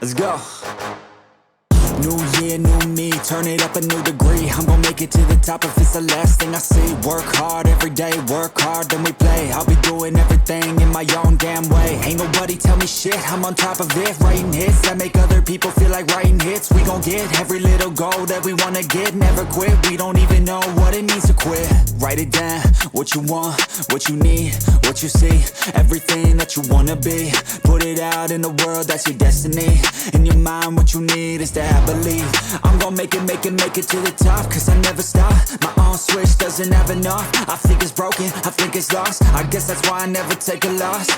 Let's go. New year, new me, turn it up a new degree. I'm gonna make it to the top if it's the last thing I see. Work hard every day, work hard, then we play. I'll be doing everything in my own damn way. Ain't nobody tell me shit, I'm on top of it. Writing hits that make other people feel like writing hits. We gon' get every little goal that we wanna get. Never quit, we don't even know what it means to quit. Write it down, what you want, what you need, what you see. Everything that you wanna be. Put it out in the world, that's your destiny. In your mind, what you need is to have believe. I'm gon' make it to the top, cause I never stop. My own switch doesn't have enough. I think it's broken, I think it's lost. I guess that's why I never take a loss.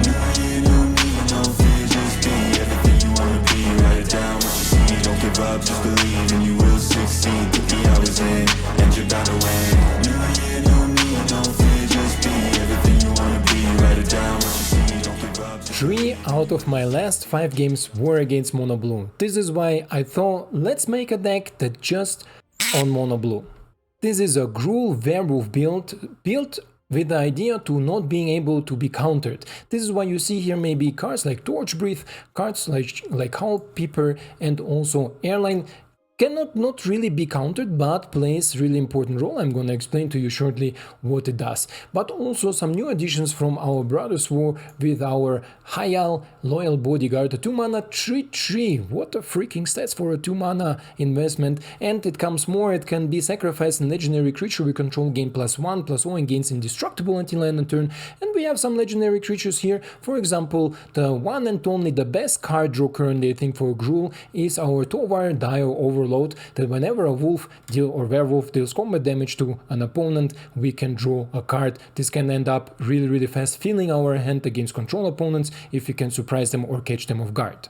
New year, new me, no fear, just be everything you wanna be. Write it down, what you see, don't give up, just believe and you will succeed. Put the hours in, and you're bound to win. New year, new me, no fear, just be everything you wanna be. Write it down, what you see, don't give up. 3 out of my last 5 games were against Mono Blue. This is why I thought let's make a deck that just on Mono Blue. This is a Gruul Werewolf built with the idea to not being able to be countered. This is why you see here maybe cards like Torch Breath, cards like Howlpack Piper and also Arlinn cannot not really be countered, but plays really important role. I'm gonna explain to you shortly what it does. But also some new additions from our Brothers War with our Hayal Loyal Bodyguard, a 2 mana 3/3. What a freaking stats for a 2 mana investment. And it comes more, it can be sacrificed in legendary creature we control, gain +1/+0 and gains indestructible until end of turn. And we have some legendary creatures here. For example, the one and only the best card draw currently I think for Gruul is our Tovolar Dio Overlord, that whenever a wolf or werewolf deals combat damage to an opponent, we can draw a card. This can end up really fast, filling our hand against control opponents if we can surprise them or catch them off guard.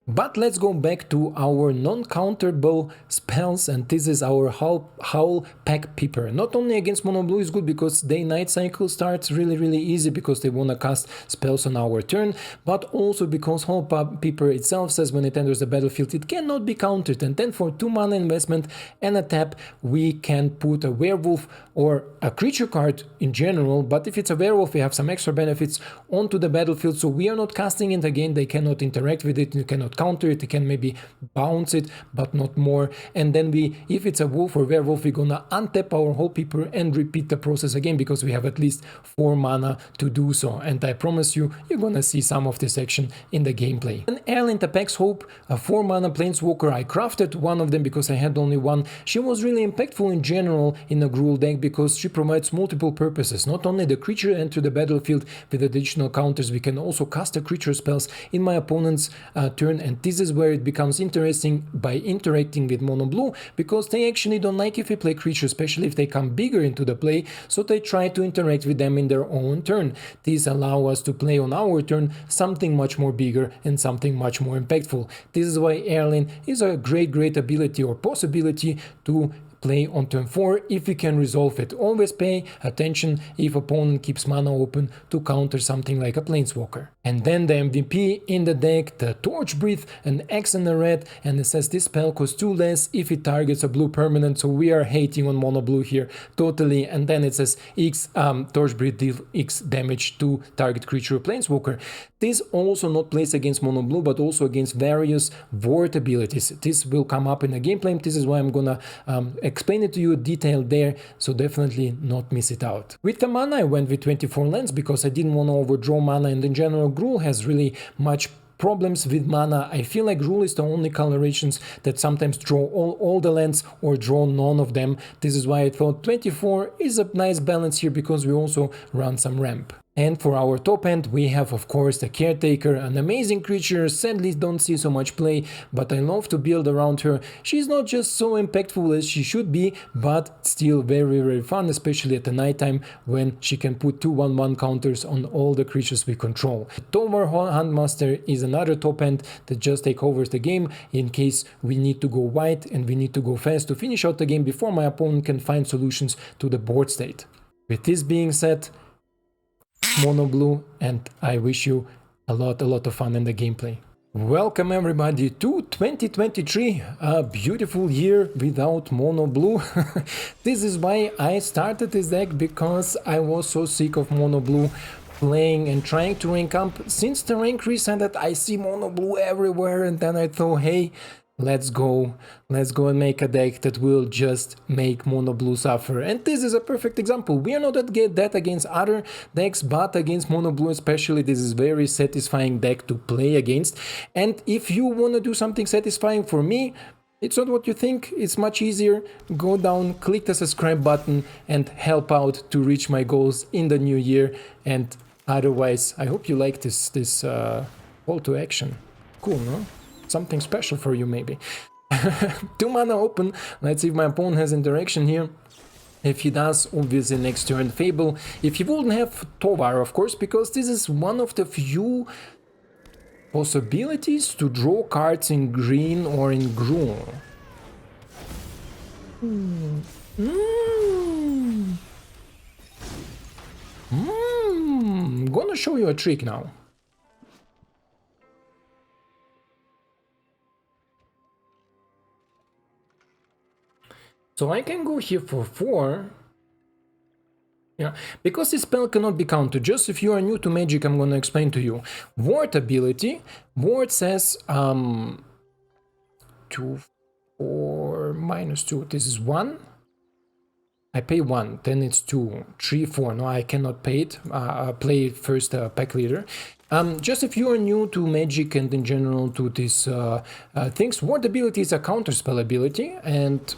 But let's go back to our non-counterable spells, and this is our Howlpack Piper. Not only against Mono Blue is good because day-night cycle starts really easy because they wanna cast spells on our turn, but also because Howlpack Piper itself says when it enters the battlefield it cannot be countered, and then for 2 mana investment and a tap we can put a werewolf or a creature card in general, but if it's a werewolf we have some extra benefits onto the battlefield, so we are not casting it again, they cannot interact with it, you cannot counter it, you can maybe bounce it, but not more. And then if it's a wolf or werewolf, we're gonna untap our Howlpack Piper and repeat the process again because we have at least 4 mana to do so. And I promise you, you're gonna see some of this action in the gameplay. And Arlinn Apex Hope, a 4 mana planeswalker, I crafted one of them because I had only one. She was really impactful in general in a Gruul deck because she provides multiple purposes. Not only the creature enter the battlefield with additional counters, we can also cast a creature spells in my opponent's turn, and this is where it becomes interesting by interacting with Mono Blue, because they actually don't like if we play creatures, especially if they come bigger into the play, so they try to interact with them in their own turn. These allow us to play on our turn something much more bigger and something much more impactful. This is why Arlinn is a great ability or possibility to play on turn 4 if we can resolve it. Always pay attention if opponent keeps mana open to counter something like a planeswalker. And then the MVP in the deck, the Torch Breath, an X and a red, and it says this spell costs 2 less if it targets a blue permanent, so we are hating on Mono Blue here totally. And then it says X Torch Breath deal X damage to target creature or planeswalker. This also not plays against Mono Blue but also against various Ward abilities. This will come up in the gameplay. This is why I'm gonna explain it to you detailed there, so definitely not miss it out. With the mana I went with 24 lands because I didn't want to overdraw mana, and in general Gruul has really much problems with mana. I feel like Gruul is the only colorations that sometimes draw all the lands or draw none of them. This is why I thought 24 is a nice balance here because we also run some ramp. And for our top end we have of course the Caretaker, an amazing creature, sadly don't see so much play, but I love to build around her. She's not just so impactful as she should be, but still very fun, especially at the nighttime when she can put 2/1/1 counters on all the creatures we control. Tovolar Huntmaster is another top end that just take over the game in case we need to go wide and we need to go fast to finish out the game before my opponent can find solutions to the board state. With this being said, Mono Blue, and I wish you a lot of fun in the gameplay. Welcome everybody to 2023, a beautiful year without Mono Blue. This is why I started this deck, because I was so sick of Mono Blue playing and trying to rank up. Since the rank reset, I see mono blue everywhere, and then I thought, hey, let's go and make a deck that will just make mono blue suffer. And this is a perfect example. We are not that against other decks, but against mono blue especially, this is very satisfying deck to play against. And if you want to do something satisfying for me, it's not what you think, it's much easier. Go down, click the subscribe button and help out to reach my goals in the new year. And otherwise, I hope you like this call to action. Cool, no? Something special for you, maybe. 2 mana open. Let's see if my opponent has interaction here. If he does, obviously next turn Fable. If he wouldn't have Tovolar, of course, because this is one of the few possibilities to draw cards in green or in Gruul. I'm gonna show you a trick now. So I can go here for 4. Yeah, because this spell cannot be countered. Just if you are new to Magic, I'm gonna explain to you. Ward ability. Ward says 2, 4, -2. This is 1. I pay 1, then it's 2, 3, 4. No, I cannot pay it. Play it first, Packleader. Just if you are new to Magic and in general to these things, Ward ability is a counter spell ability, and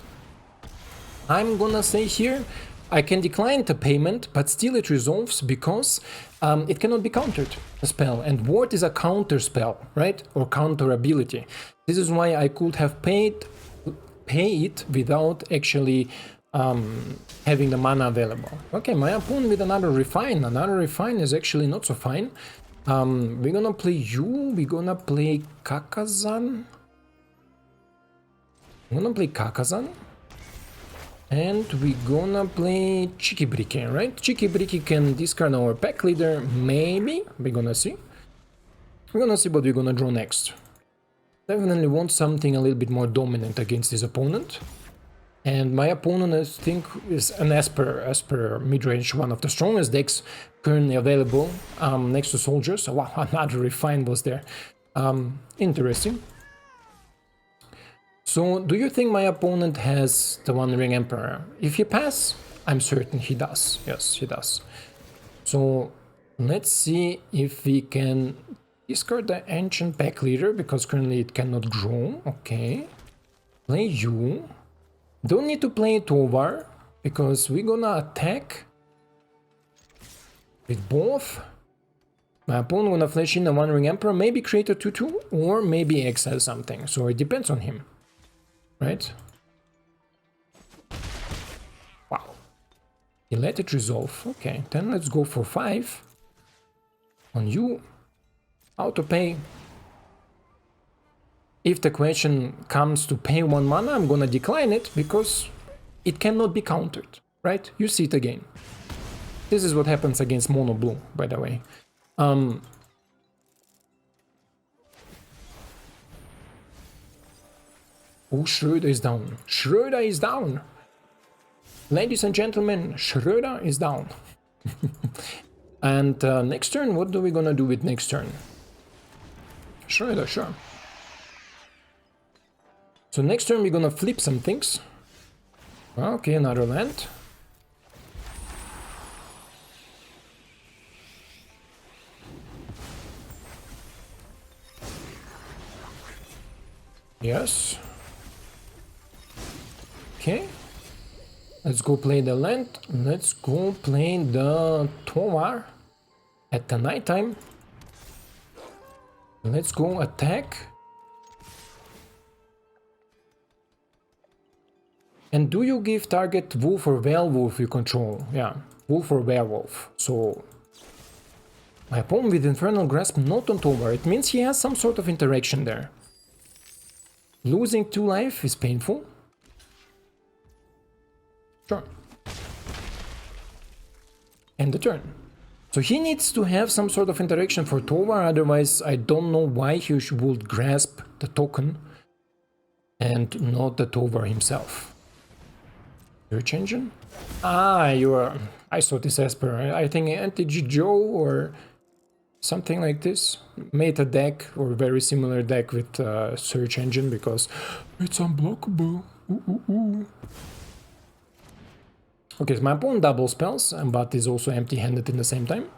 I'm gonna say here, I can decline the payment, but still it resolves because it cannot be countered, a spell. And Ward is a counter spell, right? Or counter ability. This is why I could have pay it without actually having the mana available. Okay, my opponent with another Refine. Another Refine is actually not so fine. We're gonna play you, we're gonna play Kakkazan. I'm gonna play Kakkazan. And we're gonna play Chikibriki, right? Chikibriki can discard our Packleader, maybe. We're gonna see. We're gonna see what we're gonna draw next. Definitely want something a little bit more dominant against his opponent. And my opponent, I think, is an Esper mid-range, one of the strongest decks currently available, next to Soldiers. Wow, another Refine was there. Interesting. So, do you think my opponent has the One Ring Emperor? If he pass, I'm certain he does. Yes, he does. So, let's see if we can discard the Ancient Packleader, because currently it cannot grow. Okay. Play you. Don't need to play Tovolar, because we're gonna attack with both. My opponent gonna flash in a One Ring Emperor, maybe create a 2/2, or maybe exile something. So, it depends on him. Right? Wow. He let it resolve. Okay, then let's go for 5. On you. Auto pay. If the question comes to pay 1 mana, I'm gonna decline it because it cannot be countered. Right? You see it again. This is what happens against mono blue, by the way. Oh, Schröder is down. Schröder is down. Ladies and gentlemen, Schröder is down. And next turn, what are we gonna do with next turn? Schröder, sure. So next turn we're gonna flip some things. Okay, another land. Yes. Okay, let's go play the land. Let's go play the Tovolar at the night time. Let's go attack. And do you give target wolf or werewolf you control? Yeah, wolf or werewolf. So my opponent with Infernal Grasp not on Tovolar. It means he has some sort of interaction there. Losing 2 life is painful. Sure. End the turn. So he needs to have some sort of interaction for Tovolar, otherwise I don't know why he would grasp the token and not the Tovolar himself. Search engine? Ah, you are... I saw this Esper. I think MTG Joe or something like this. Made a deck or very similar deck with search engine because it's unblockable. Ooh, ooh, ooh. Okay, so my opponent double spells, but is also empty-handed in the same time.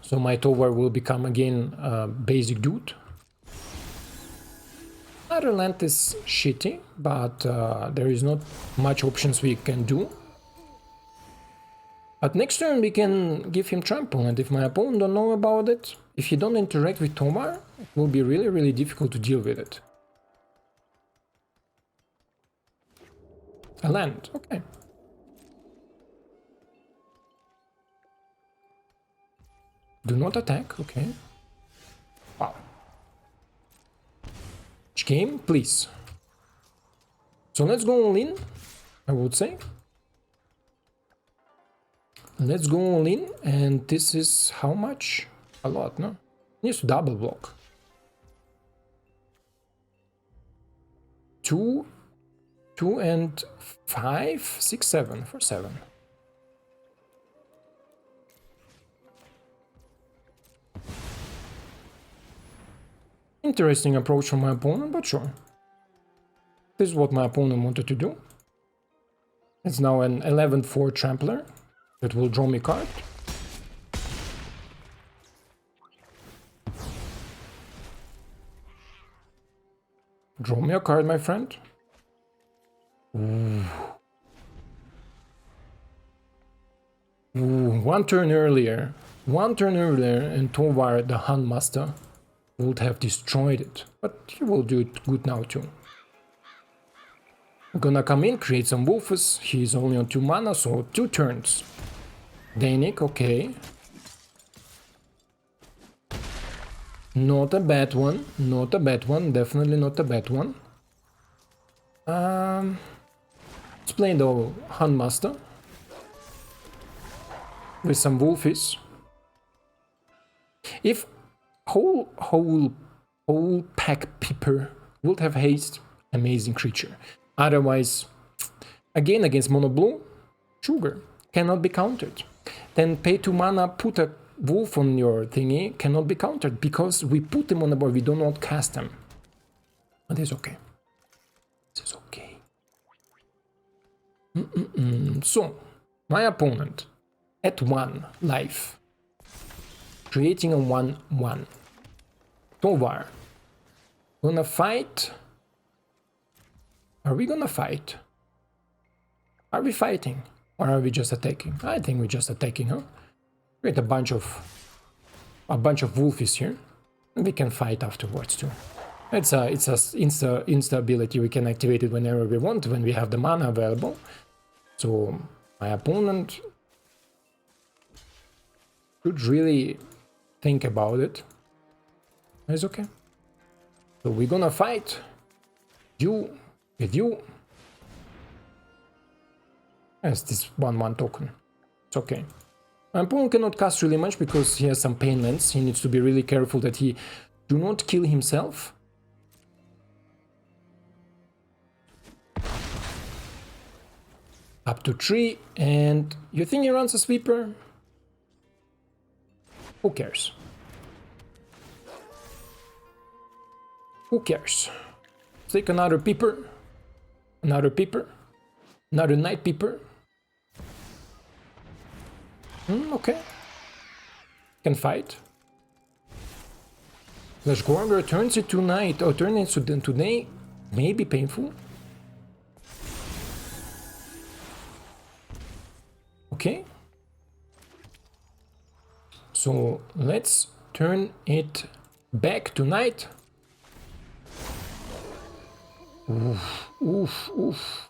So my Tovolar will become again a basic dude. Arlinn is shitty, but there is not much options we can do. But next turn we can give him trample, and if my opponent don't know about it, if he don't interact with Tovolar, it will be really difficult to deal with it. A land, okay. Do not attack, okay. Wow. Which game, please. So let's go all in, I would say. Let's go all in, and this is how much? A lot, no? Needs to double block. 2 and 5, 6, 7 for 7. Interesting approach from my opponent, but sure. This is what my opponent wanted to do. It's now an 11-4 trampler that will draw me a card. Draw me a card, my friend. Ooh. Ooh, one turn earlier, and Tovolar, the Huntmaster, would have destroyed it, but he will do it good now too. I'm gonna come in, create some Werewoves. He's only on 2 mana, so 2 turns. Danik, okay. Not a bad one, not a bad one, definitely not a bad one. Let's play the Huntmaster with some Werewoves. If Howlpack Piper would have haste, amazing creature. Otherwise, again against mono blue, sugar, cannot be countered. Then pay 2 mana, put a wolf on your thingy, cannot be countered because we put them on the board, we do not cast them. But it's okay. This is okay. So, my opponent at 1 life, creating a 1/1. Tovolar. Gonna fight. Are we gonna fight? Are we fighting? Or are we just attacking? I think we're just attacking, huh? Create a bunch of wolfies here. And we can fight afterwards too. It's a insta ability. We can activate it whenever we want, when we have the mana available. So my opponent should really think about it. It's okay. So we're gonna fight you with you. As this 1/1 token. It's okay. My opponent cannot cast really much because he has some pain lands. He needs to be really careful that he do not kill himself. Up to 3, and you think he runs a sweeper? Who cares? Who cares? Take another Piper, another Night Piper. Okay. Can fight. Flash Gorger turns it to night, or turns it to day. Maybe painful. Okay. So let's turn it back to night. Oof, oof, oof.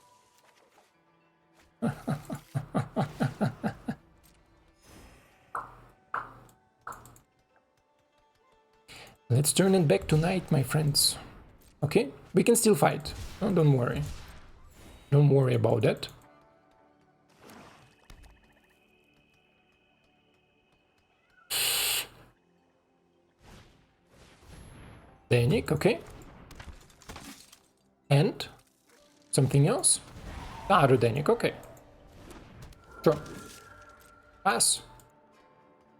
Let's turn it back to night, my friends. Okay? We can still fight. Oh, don't worry. Don't worry about that. Danik, okay. And something else. Ah, Rudenic, okay. Sure. Pass.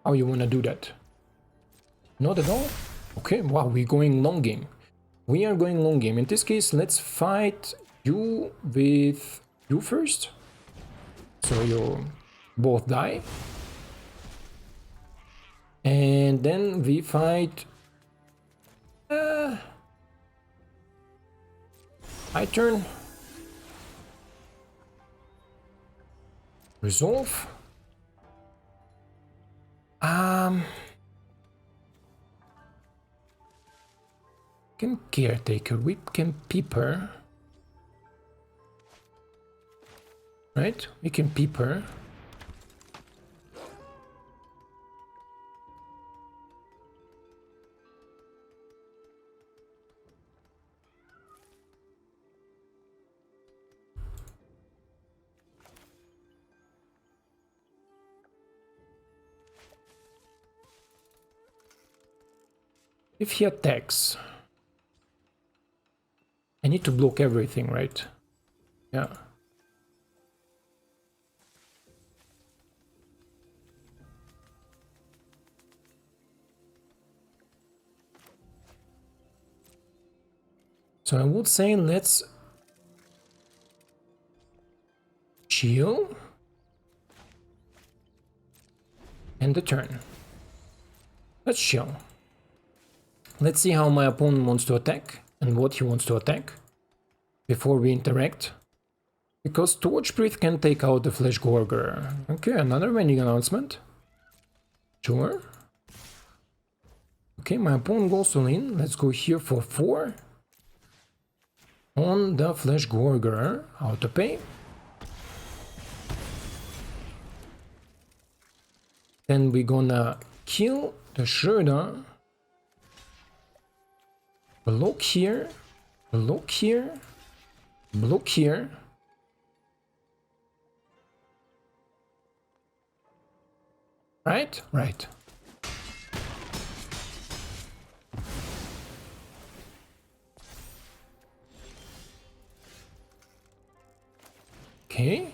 How you wanna do that? Not at all? Okay, wow, we're going long game. We are going long game. In this case, let's fight you with you first. So you both die. And then we fight... my turn. Resolve. Can Caretaker, we can Piper. Right? We can Piper. If he attacks, I need to block everything, right? Yeah. So I would say let's chill and the turn. Let's chill. Let's see how my opponent wants to attack and what he wants to attack before we interact. Because Torch Breath can take out the Flesh Gorger. Okay, another vending announcement. Sure. Okay, my opponent goes all in. Let's go here for 4. On the Flesh Gorger. Autopay. Then we're gonna kill the Shredder. Block here. Block here. Block here. Right? Right. Okay.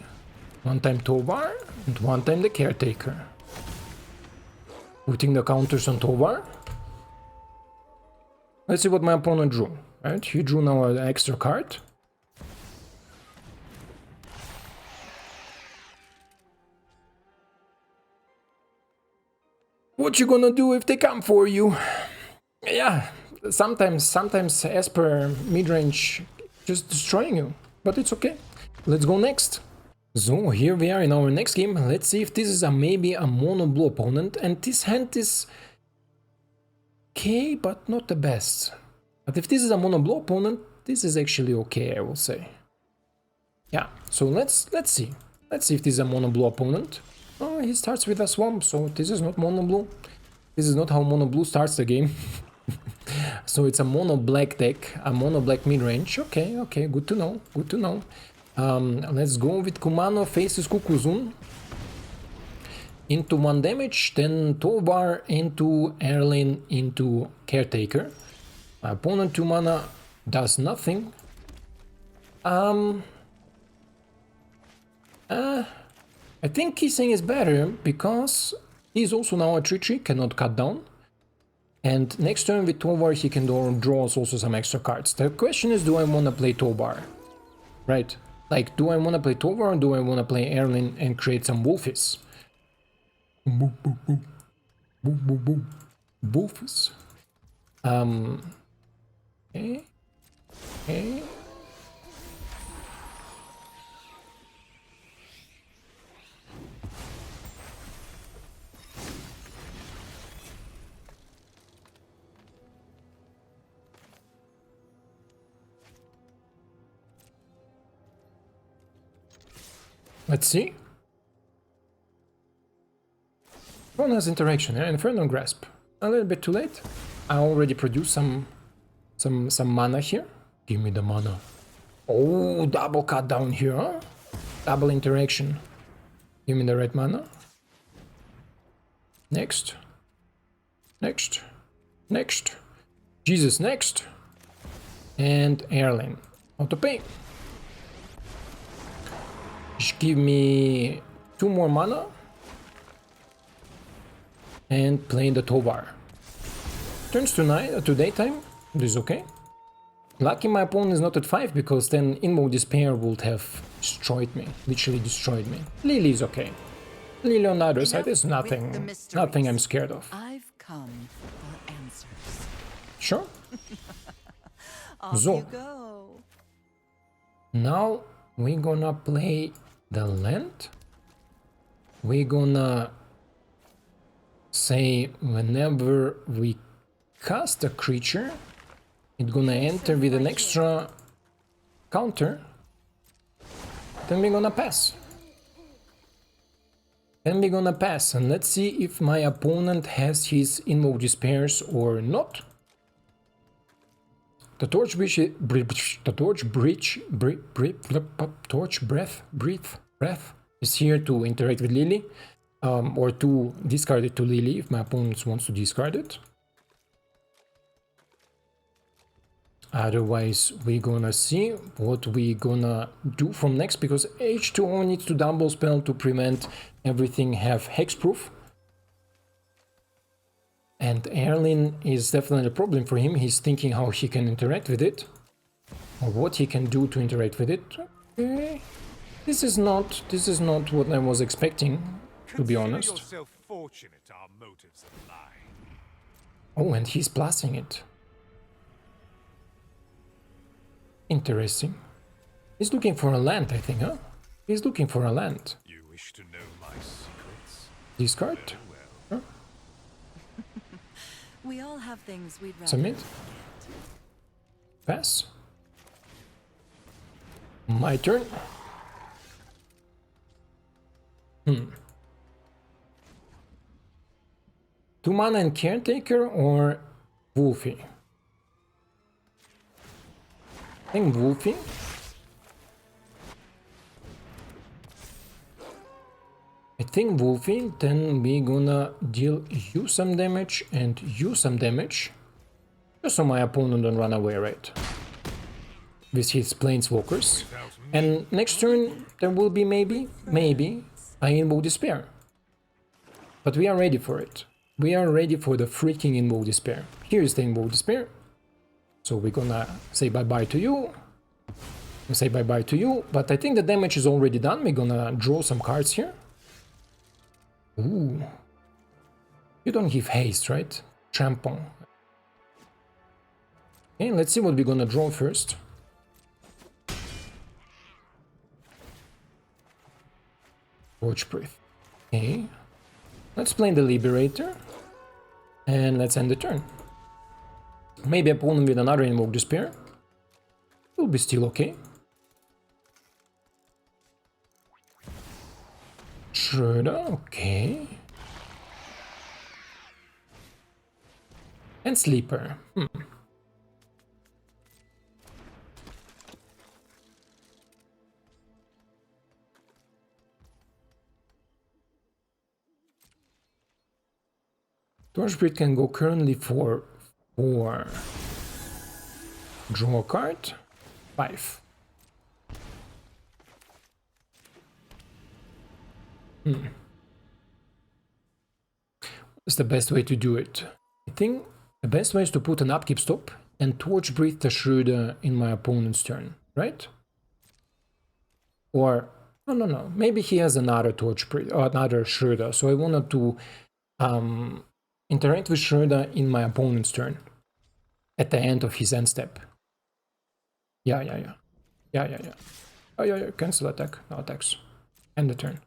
One time Tovar and one time the Caretaker. Putting the counters on Tovar. Let's see what my opponent drew. Right? He drew now an extra card. What you gonna do if they come for you? Yeah, sometimes Esper midrange just destroying you, but it's okay. Let's go next. So here we are in our next game. Let's see if this is maybe a mono blue opponent, and this hand is okay, but not the best. But if this is a mono blue opponent, this is actually okay, I will say. Yeah, so let's see. Let's see if this is a mono blue opponent. Oh, he starts with a swamp, so this is not mono blue. This is not how mono blue starts the game. So it's a mono black deck, a mono black midrange. Okay, okay, good to know, good to know. Let's go with Kumano faces Kakkazan. Into 1 damage, then Tovar into Arlinn into Caretaker. My opponent 2 mana does nothing. I think Kessig is better because he's also now a 3/3, cannot cut down. And next turn with Tovar he can draw also some extra cards. The question is, do I want to play Tovar? Right, like do I want to play Tovar or do I want to play Arlinn and create some Wolfies? Boom, boom, boom. Boom, boom, boom. Wolfies. Okay. Okay. Let's see. One has interaction, Infernal Grasp. A little bit too late. I already produced some mana here. Give me the mana. Oh, double cut down here, huh? Double interaction. Give me the red mana. Next. Next. Next. Jesus, next. And Arlinn. Autopay. Just give me 2 more mana and play the Tovolar. Turns to night to daytime. This is okay. Lucky my opponent is not at 5 because then Invoke Despair would have destroyed me. Literally destroyed me. Lily is okay. Lily on the other side is nothing I'm scared of. I've come for answers. Sure. Off So, you go. now we're gonna play the land. We're gonna say whenever we cast a creature, it's gonna enter with an extra counter. Then we're gonna pass. And let's see if my opponent has his Invoke Despairs or not. The Torch Breath is here to interact with Lily, or to discard it to Lily if my opponent wants to discard it. Otherwise, we're gonna see what we're gonna do from next, because H2O needs to double spell to prevent everything have hexproof. And Arlinn is definitely a problem for him. He's thinking how he can interact with it, or what he can do to interact with it. Okay. This is not what I was expecting, to be honest. Yourself fortunate our motives align. Oh, and he's blasting it. Interesting. He's looking for a land, I think, huh? He's looking for a land. You wish to know my secrets? Discard? Well, We all have things we'd rather Submit? Pass? My turn? 2 mana and Caretaker or Wolfie? I think Wolfie. Then we're gonna deal you some damage and you some damage. Just so my opponent don't run away, right? With his Planeswalkers. And next turn there will be maybe, I Invoke Despair. But we are ready for it. We are ready for the freaking Invoke Despair. Here is the Invoke Despair. So we're gonna say bye-bye to you. Say bye-bye to you. But I think the damage is already done. We're gonna draw some cards here. Ooh. You don't give haste, right? Trample. Okay, let's see what we're gonna draw first. Torch Breath. Okay. Let's play the Liberator. And let's end the turn. Maybe opponent with another Invoke Despair. Will be still okay. Schroeder, okay. And Sleeper. Torchbreed can go currently for 4. Draw a card. 5. What's the best way to do it? I think the best way is to put an upkeep stop and Torch Breathe the Schroeder in my opponent's turn, right? Or, no, maybe he has another Torch Breathe or another Schroeder, so I wanted to interact with Schroeder in my opponent's turn at the end of his end step. Yeah. Oh, yeah, cancel attack, no attacks. End the turn.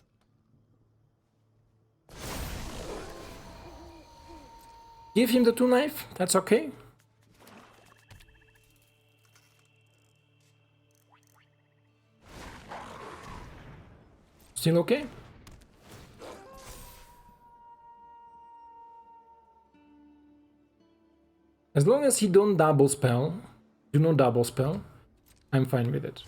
Give him the 2 knife, that's okay. Still okay? As long as he don't double spell, do not double spell, I'm fine with it.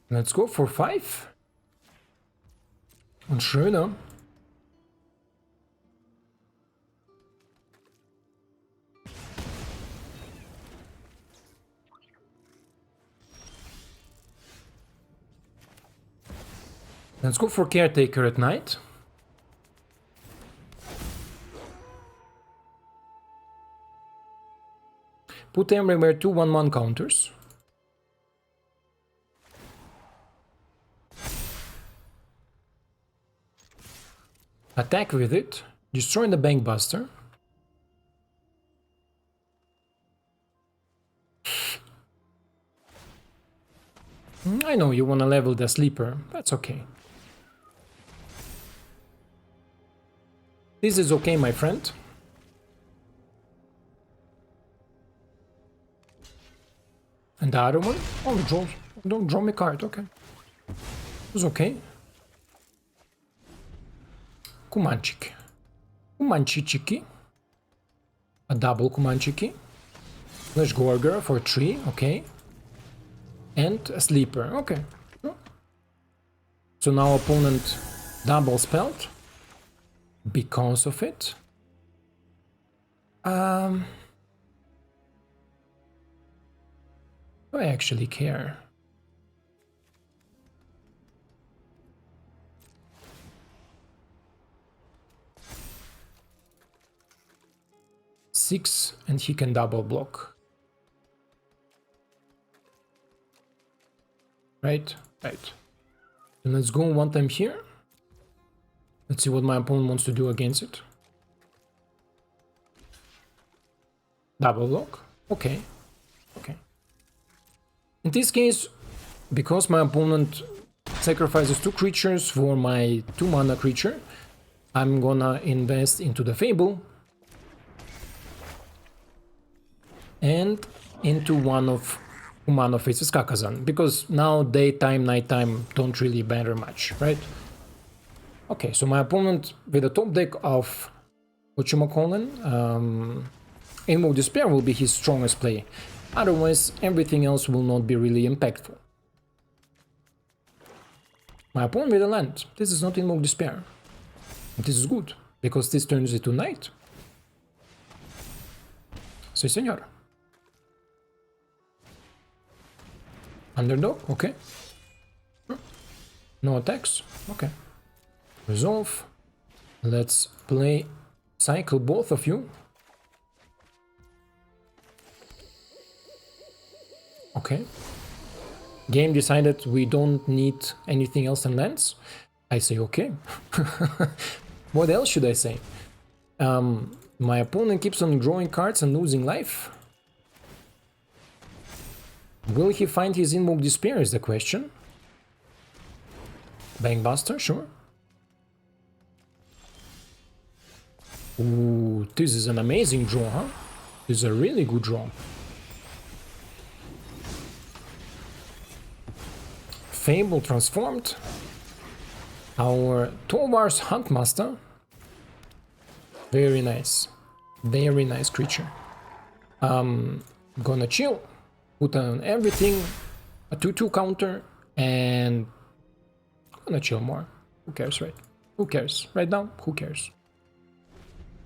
Let's go for 5. On Schroeder. Let's go for Caretaker at night. Put everywhere 2/1/1 counters. Attack with it. Destroy the Bankbuster. I know you want to level the sleeper. That's okay. This is okay, my friend. And the other one? Oh, don't draw me card, okay. It was okay. Kumanchik. Kumanchichiki. A double Kumanchiki. Flash Gorger for 3, okay. And a sleeper, okay. So now opponent double spelled because of it. Do I actually care? Six, and he can double block. Right. And let's go one time here. Let's see what my opponent wants to do against it. Double block. Okay. In this case, because my opponent sacrifices 2 creatures for my 2-mana creature, I'm gonna invest into the Fable and into one of Kumano faces Kakkazan, because now daytime, nighttime don't really matter much, right? Okay, so my opponent with a top deck of Invoke Despair will be his strongest play. Otherwise, everything else will not be really impactful. My opponent with a land. This is not Invoke Despair. This is good, because this turns into Night. Si, senor. Underdog, okay. No attacks, okay. Resolve. Let's play cycle both of you. Okay. Game decided we don't need anything else than lands. I say okay. What else should I say? My opponent keeps on drawing cards and losing life. Will he find his Invoke Despair is the question. Bankbuster, sure. Ooh, this is an amazing draw, huh? This is a really good draw. Fable transformed. Our Tovolar's Huntmaster. Very nice. Very nice creature. Gonna chill. Put on everything. A 2/2 counter. And gonna chill more. Who cares, right? Who cares? Right now, who cares?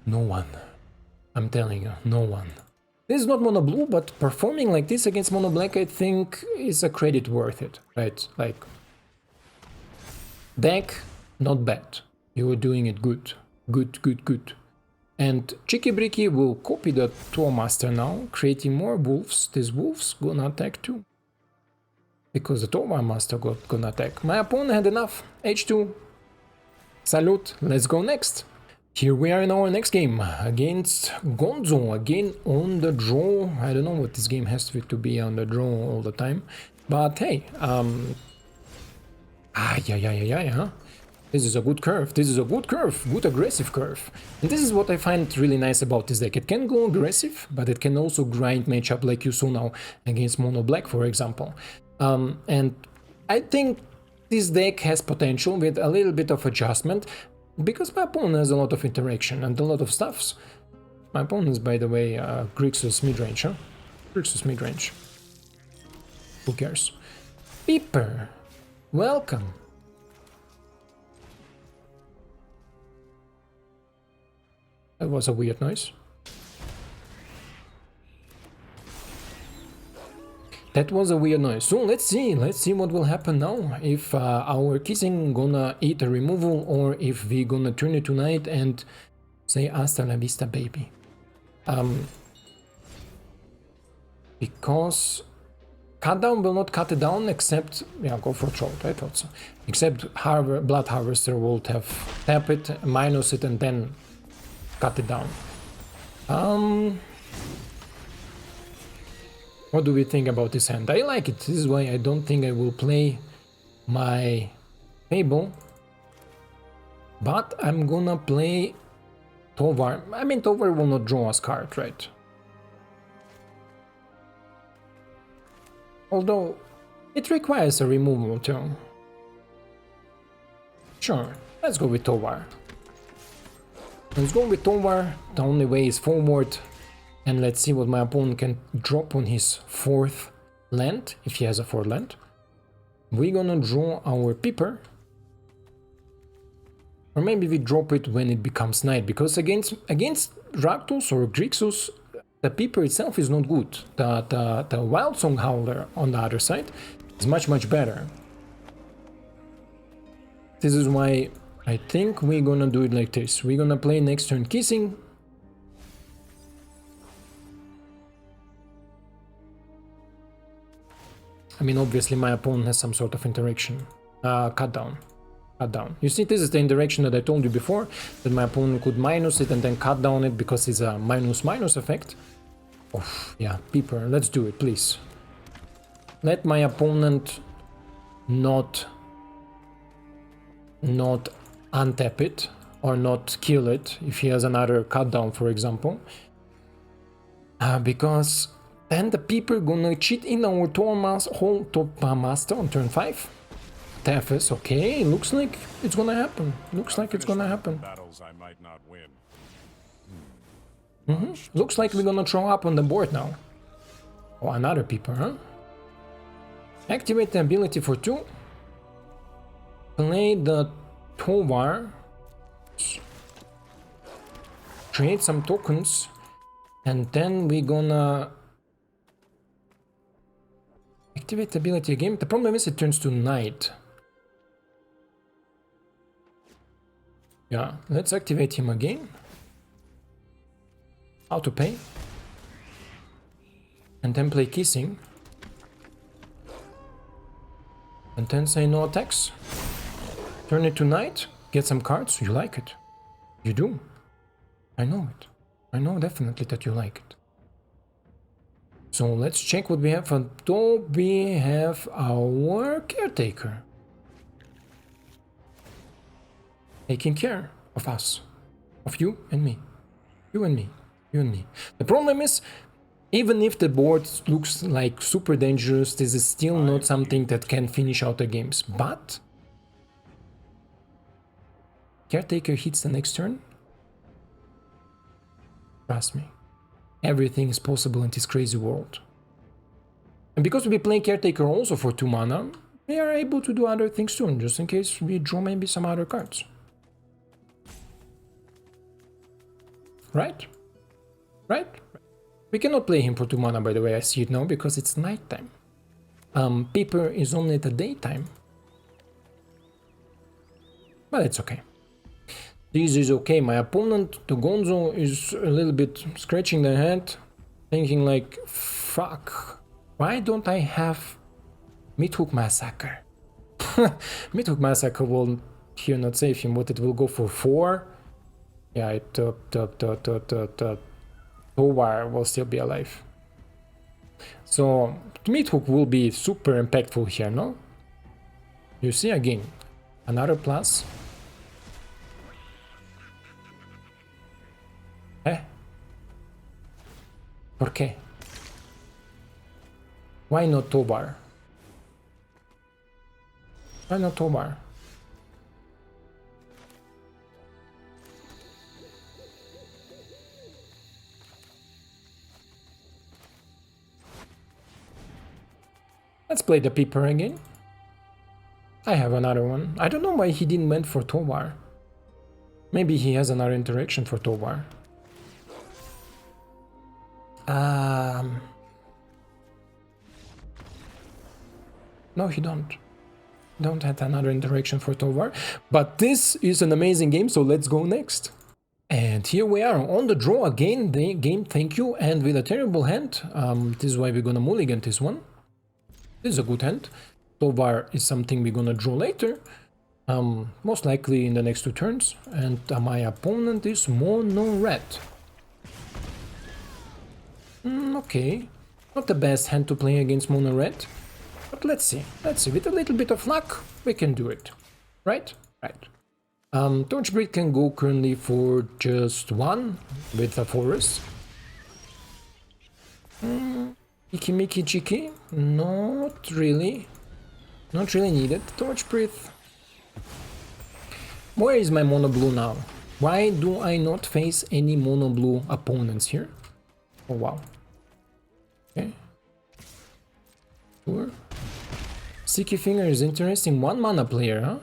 No one. I'm telling you, no one. This is not mono blue, but performing like this against mono black, I think, is a credit worth it, right? Like, deck, not bad. You were doing it good. Good. And Cheeky Bricky will copy the Tovomaster now, creating more wolves. These wolves gonna attack too. Because the Tovomaster gonna attack. My opponent had enough. H2. Salute. Let's go next. Here we are in our next game against Gonzo, again on the draw. I don't know what this game has to be on the draw all the time, but hey, huh? This is a good curve, good aggressive curve. And this is what I find really nice about this deck. It can go aggressive, but it can also grind matchup like you saw now against Mono Black, for example. And I think this deck has potential with a little bit of adjustment, because my opponent has a lot of interaction and a lot of stuffs. My opponent is, by the way, Grixis midrange, huh? Grixis midrange. Who cares? Piper, welcome. That was a weird noise. That was a weird noise. So let's see what will happen now. If our Kessig gonna eat a removal, or if we gonna turn it tonight and say hasta la vista, baby. Because cut down will not cut it down, except, yeah, go for Troll, I thought so. Except Blood Harvester will have tap it, minus it, and then cut it down. What do we think about this hand? I like it. This is why I don't think I will play my Fable. But I'm gonna play Tovar. I mean, Tovar will not draw us card, right? Although, it requires a removal too. Sure, let's go with Tovar. Let's go with Tovar. The only way is forward. And let's see what my opponent can drop on his 4th land, if he has a 4th land. We're gonna draw our Piper. Or maybe we drop it when it becomes night, because against Rakdos or Grixis, the Piper itself is not good. The Wildsong Howler on the other side is much better. This is why I think we're gonna do it like this. We're gonna play next turn Kessig. I mean, obviously my opponent has some sort of interaction. Cut down. Cut down. You see, this is the interaction that I told you before, that my opponent could minus it and then cut down it because it's a minus effect. Oh, yeah, Piper, let's do it, please. Let my opponent not untap it or not kill it if he has another cut down, for example. Because then the Piper gonna cheat in our Tovolar on turn 5. Tefes, okay, looks like it's gonna happen. Looks like it's gonna happen. Battles I might not win. Looks like we're gonna throw up on the board now. Oh, another Piper, huh? Activate the ability for 2. Play the Tovar. Create some tokens. And then we're gonna activate the ability again. The problem is it turns to night. Yeah, let's activate him again. Auto pay. And then play Kessig. And then say no attacks. Turn it to night. Get some cards. You like it. You do. I know it. I know definitely that you like it. So let's check what we have. For top we have our Caretaker. Taking care of us. Of you and me. You and me. You and me. The problem is, even if the board looks like super dangerous, this is still not something that can finish out the games. But Caretaker hits the next turn. Trust me. Everything is possible in this crazy world. And because we play Caretaker also for 2 mana, we are able to do other things too, just in case we draw maybe some other cards. Right? Right? We cannot play him for 2 mana, by the way, I see it now, because it's nighttime. Piper is only at the daytime. But it's okay. This is okay. My opponent, the Gonzo, is a little bit scratching their head, thinking like, fuck, why don't I have Midhook Massacre? Midhook Massacre will here not save him, but it will go for 4. Yeah, Tovar will still be alive. So Midhook will be super impactful here, no? You see again, another plus. ¿Por qué? Why not Tovar? Why not Tovar? Let's play the Piper again. I have another one. I don't know why he didn't went for Tovar. Maybe he has another interaction for Tovar. No, he don't have another interaction for Tovar. But this is an amazing game, so let's go next. And here we are on the draw again, the game, thank you, and with a terrible hand. This is why we're gonna mulligan this one. This is a good hand. Tovar is something we're gonna draw later, most likely in the next 2 turns. And my opponent is Mono Red. Okay, not the best hand to play against Mono Red, but let's see, with a little bit of luck, we can do it, right? Right. Torchblade can go currently for just 1 with a forest. Ikimiki Chiki, not really needed. Torchblade. Where is my mono blue now? Why do I not face any mono blue opponents here? Oh wow. Okay. Sure. Sticky Finger is interesting. 1 mana player, huh?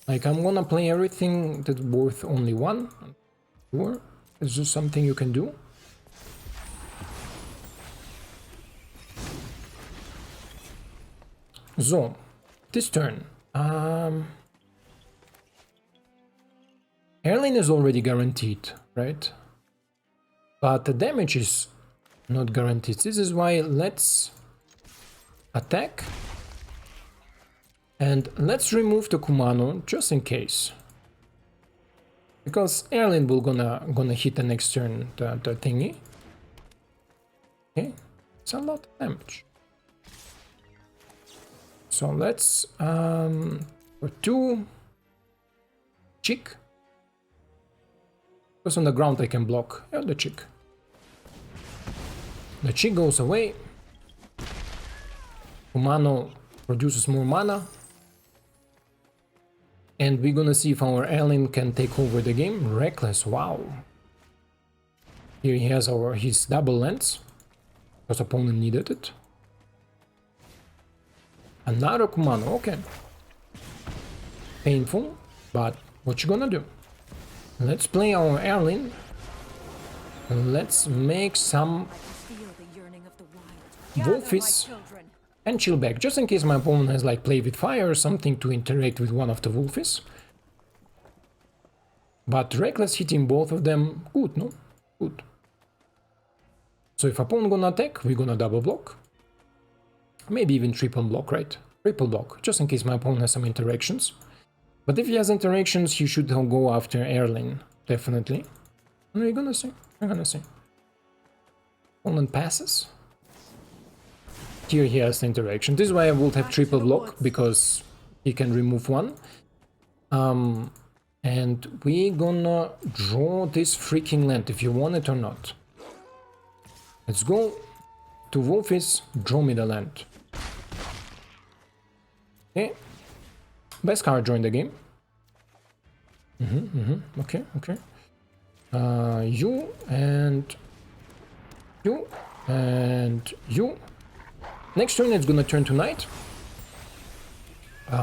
Like, I'm gonna play everything that's worth only 1. Sure. Is this something you can do? So, this turn. Arlinn is already guaranteed, right? But the damage is not guaranteed. This is why let's attack. And let's remove the Kumano just in case. Because Arlinn will gonna hit the next turn the thingy. Okay, it's a lot of damage. So let's for 2 chick. Because on the ground I can block. Yeah, the chick. The chick goes away. Kumano produces more mana. And we're gonna see if our Arlinn can take over the game. Reckless, wow. Here he has his double lens. Because opponent needed it. Another Kumano, okay. Painful, but what you gonna do? Let's play our Arlinn. Let's make some Wolfies and chill back, just in case my opponent has like play with fire or something to interact with one of the Wolfies. But Reckless hitting both of them, good, no? Good. So if opponent gonna attack, we're gonna double block. Maybe even triple block, right? Triple block, just in case my opponent has some interactions. But if he has interactions, he should go after Arlinn, definitely. And we're gonna see, Opponent passes. Here he has the interaction. This is why I would have triple block, because he can remove 1. And we're gonna draw this freaking land, if you want it or not. Let's go to Wolfies, draw me the land. Okay. Best card join the game. Okay. You and you and you. Next turn it's gonna turn to night.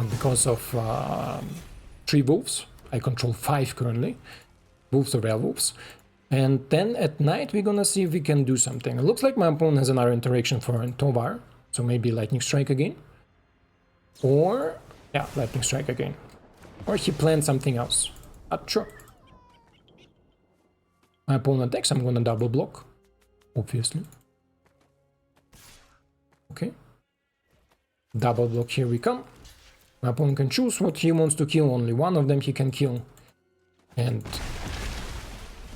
Because of 3 wolves. I control 5 currently. Wolves or werewolves. And then at night we're gonna see if we can do something. It looks like my opponent has another interaction for Tovar. So maybe Lightning Strike again. Or, yeah, Lightning Strike again. Or he planned something else. Not sure. My opponent attacks, I'm gonna double block. Obviously. Okay. Double block, here we come. My opponent can choose what he wants to kill, only one of them he can kill. And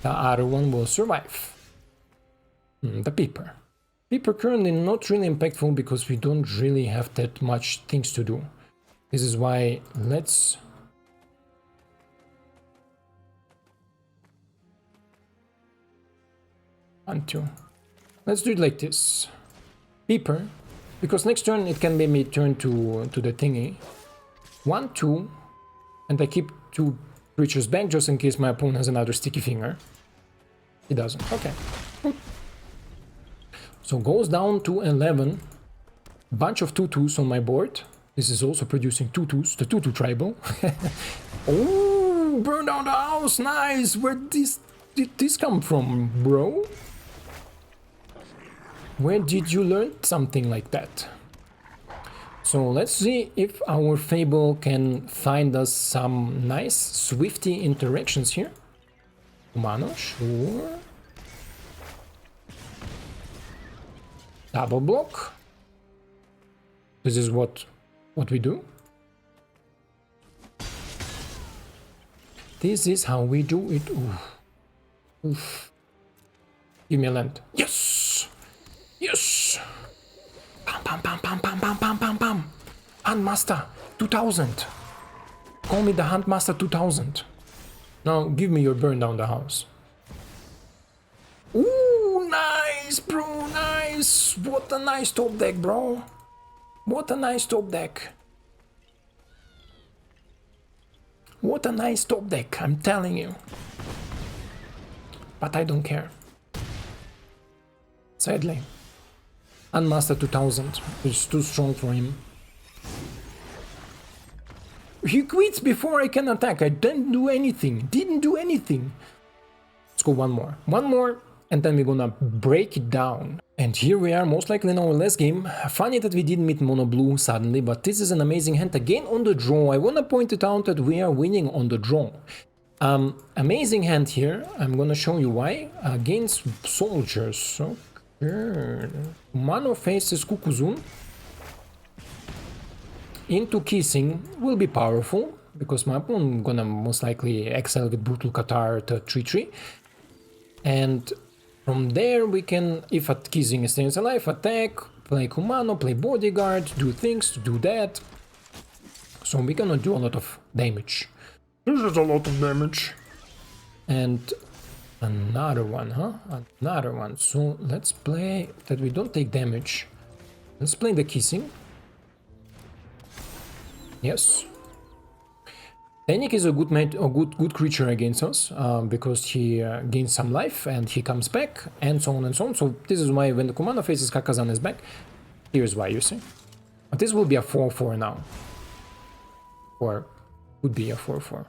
the other one will survive. The Piper. Piper currently not really impactful because we don't really have that much things to do. This is why let's... Let's do it like this. Piper, because next turn it can be me turn to the thingy. 1, 2, and I keep 2 creatures back just in case my opponent has another sticky finger. He doesn't. Okay. So goes down to 11. Bunch of 2/2s on my board. This is also producing 2/2s, the 2/2 tribal. Oh, burn down the house, nice! Where did this come from, bro? Where did you learn something like that? So let's see if our Fable can find us some nice swifty interactions here. Kumano, sure. Double block. This is what we do. This is how we do it. Oof. Oof. Give me a land. Yes! Yes! Pam pam pam pam pam pam pam pam pam. Huntmaster 2000. Call me the Huntmaster 2000. Now give me your burn down the house. Ooh, nice, bro, nice. What a nice top deck, bro. What a nice top deck. What a nice top deck, I'm telling you. But I don't care. Sadly. Huntmaster 2000 is too strong for him. He quits before I can attack. I didn't do anything. Didn't do anything. Let's go one more. One more, and then we're gonna break it down. And here we are, most likely in our last game. Funny that we didn't meet MonoU suddenly, but this is an amazing hand. Again on the draw. I wanna point it out that we are winning on the draw. Amazing hand here. I'm gonna show you why. Against soldiers. Okay. Kumano faces Kakkazan. Into kissing will be powerful, because my opponent gonna most likely excel with Brutal Qatar to 3-3. And from there we can, if at kissing stays alive, attack, play Kumano, play bodyguard, do things, do that. So we're gonna do a lot of damage. This is a lot of damage. And another one, huh? Another one. So let's play that we don't take damage. Let's play the kissing. Yes. Danik is a good creature against us, because he gains some life and he comes back, and so on and so on. So this is why when the Kumano faces Kakkazan is back, here's why, you see. But this will be a 4-4 now. Or would be a 4-4.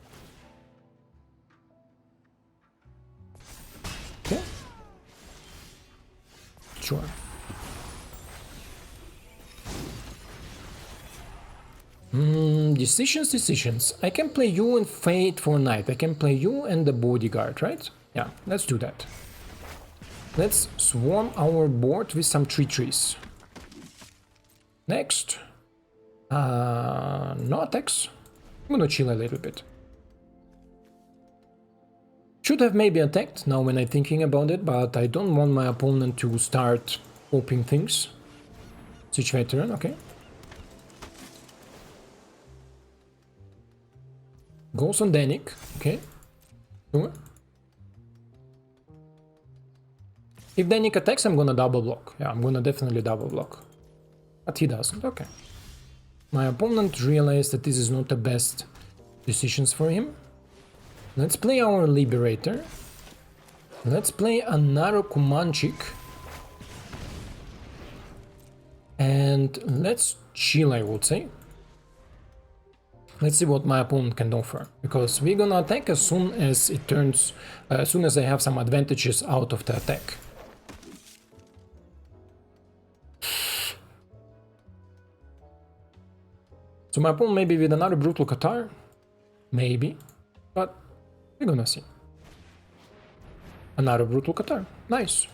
Okay. Sure. Decisions. I can play you and Fate for Night. I can play you and the Bodyguard, right? Yeah, let's do that. Let's swarm our board with some 3-3s. Next. No attacks. I'm gonna chill a little bit. Should have maybe attacked now when I'm thinking about it, but I don't want my opponent to start opening things. Siege Veteran, okay. Goes on Danik, okay. Sure. If Danik attacks, I'm gonna double block. Yeah, I'm gonna definitely double block. But he doesn't, okay. My opponent realized that this is not the best decisions for him. Let's play our Liberator. Let's play another Kumanchik. And let's chill, I would say. Let's see what my opponent can offer, because we're gonna attack as soon as it turns, as soon as I have some advantages out of the attack. So my opponent maybe with another Brutal Qatar, maybe, but we're gonna see. Another Brutal Qatar, nice.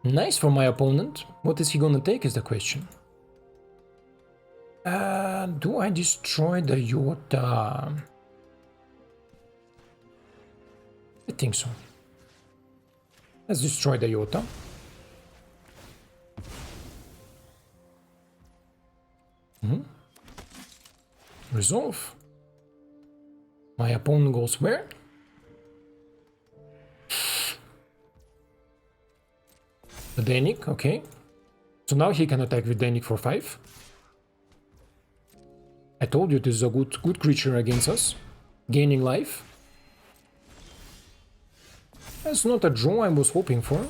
Nice for my opponent. What is he gonna take is the question. Do I destroy the Yota? I think so. Let's destroy the Yota. Resolve. My opponent goes where? The Danik, okay. So now he can attack with Danik for 5. I told you this is a good creature against us. Gaining life. That's not a draw I was hoping for.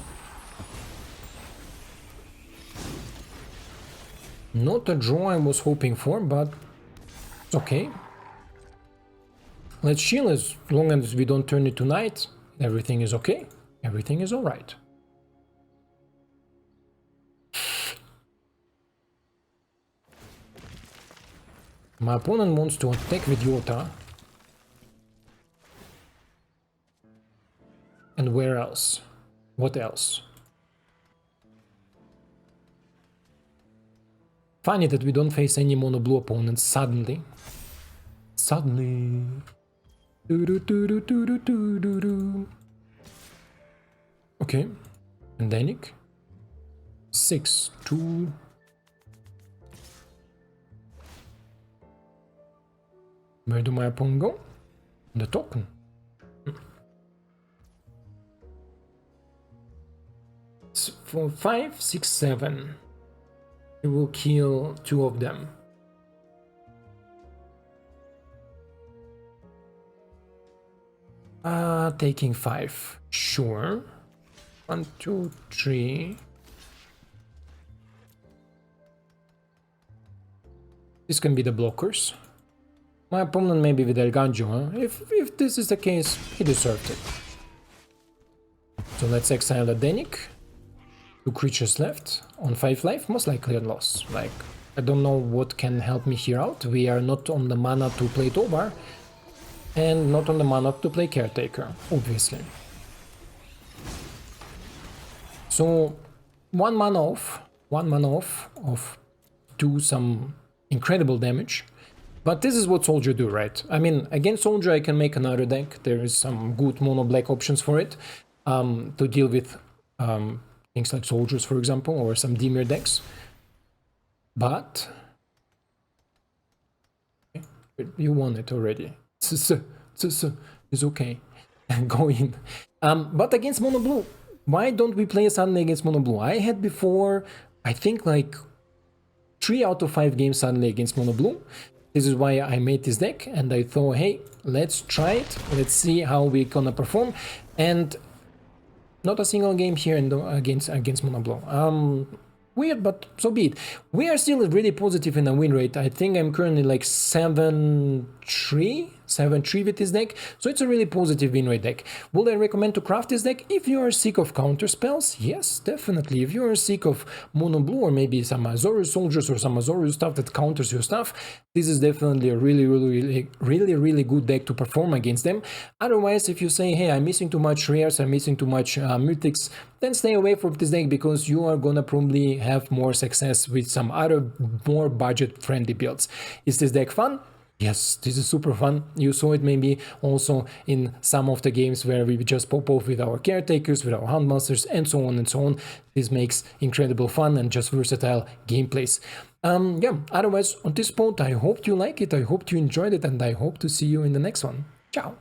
Not a draw I was hoping for, but it's okay. Let's chill as long as we don't turn it to night. Everything is okay. Everything is alright. My opponent wants to attack with Yota. And where else? What else? Funny that we don't face any mono blue opponents suddenly. Suddenly. Okay. Endemic. 6-2. Where do my opponent go? The token. For 5, 6, 7. It will kill 2 of them. Taking 5. Sure. 1, 2, 3. This can be the blockers. My opponent maybe with El Ganjo, huh? If this is the case, he deserved it. So let's exile the Denik. 2 creatures left on 5 life, most likely a loss. Like, I don't know what can help me here out. We are not on the mana to play Tovolar, and not on the mana to play Caretaker, obviously. So, one mana off of do some incredible damage. But this is what Soldier do, right? I mean, against Soldier I can make another deck. There is some good mono black options for it to deal with things like Soldiers, for example, or some Dimir decks. But you won it already. It's okay. Go in. But against mono blue, why don't we play suddenly against mono blue? I had before, I think like 3 out of 5 games suddenly against mono blue. This is why I made this deck, and I thought, hey, let's try it. Let's see how we're gonna perform. And not a single game here against mono blue. Weird, but so be it. We are still really positive in the win rate. I think I'm currently like 7-3 with this deck, so it's a really positive win rate deck. Would I recommend to craft this deck? If you are sick of counter spells, yes, definitely. If you are sick of mono blue or maybe some Azorius soldiers or some Azorius stuff that counters your stuff, this is definitely a really good deck to perform against them. Otherwise, if you say, hey, I'm missing too much rares, I'm missing too much mythics, then stay away from this deck, because you are gonna probably have more success with some other more budget friendly builds. Is this deck fun? Yes, this is super fun. You saw it maybe also in some of the games where we just pop off with our Caretakers, with our Huntmasters, and so on and so on. This makes incredible fun and just versatile gameplays. Yeah, otherwise on this point, I hope you like it, I hope you enjoyed it, and I hope to see you in the next one. Ciao!